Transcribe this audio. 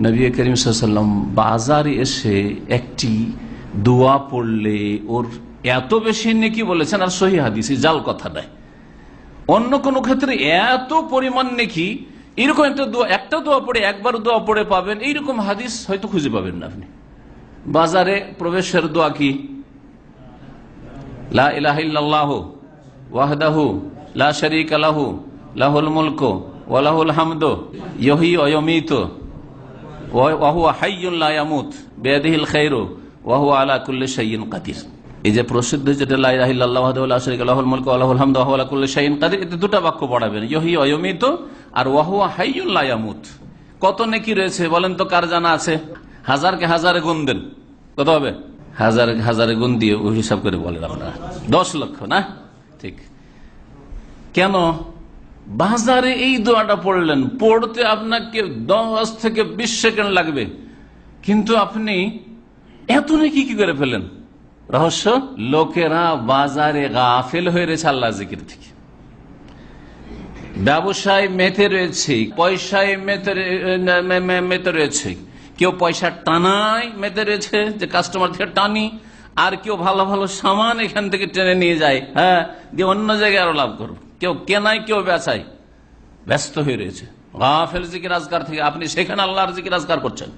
নবী করিম সাল্লাল্লাহু আলাইহি ওয়াসাল্লাম বাজারে এসে একটি দোয়া পড়লে ওর এত বেশি নেকি বলেছেন, আর সহিহ হাদিস, জাল কথা নয়। অন্য কোন ক্ষেত্রে এত পরিমাণ নেকি, এরকম একটা দোয়া পড়ে, একবার দোয়া পড়ে পাবেন, এইরকম হাদিস হয়তো খুঁজে পাবেন না আপনি। বাজারে প্রবেশের দোয়া কি? লা ইলাহা ইল্লাল্লাহু ওয়াহদাহু লা শারীকা লাহু লাহুল মুলকু ওয়া লাহুল হামদু ইউহয়ী ওয়া ইউমীতু ওয়া হুয়া হাইয়্যুন লা ইয়ামুত বিয়াদিহিল খায়রু ওয়া হুয়া আলা কুল্লি শাইইন কাদির। এই যে প্রসিদ্ধ যেটা লা ইলাহা ইল্লাল্লাহু ওয়াহদাহু লা শারীকা লাহুল মুলকু ওয়া লাহুল হামদু ওয়া হুয়া আলা কুল্লি শাইইন কাদির, এতে দুটো বাক্য পড়াবেন, ইউহয়ী ওয়া ইউমীতু আর ওয়া হুয়া হাইয়্যুন লা ইয়ামুত। কত নেকি রয়েছে বলেন তো, কার জানা আছে? হাজারকে হাজারে গুণ দেন, কত হবে? হাজারে গুণ দিয়ে ওই হিসাব করে বলেন আপনারা, 10 লক্ষ না? ঠিক। কেন বাজারে এই দোয়াটা পড়লেন? পড়তে আপনাকে 10 থেকে 20 সেকেন্ড লাগবে, কিন্তু আপনি এত নেকি কি করে ফেলেন? রহস্য, লোকেরা বাজারে গাফেল হয়ে রয়েছে আল্লাহ জিকির থেকে, ব্যবসায় মেতে রয়েছে, পয়সায় মেতে রয়েছে, কেউ পয়সা টানায় মেতে রয়েছে, যে কাস্টমার থেকে টানি, আর কেউ ভালো ভালো সামান এখান থেকে টেনে নিয়ে যায়, হ্যাঁ, দিয়ে অন্য জায়গায় আরো লাভ করবো, কেউ কেনায় কেউ বেচায়, ব্যস্ত হয়ে রয়েছে গাফেল জিকির আজকার থেকে। আপনি সেখানে আল্লাহর জিকির আজকার করছেন।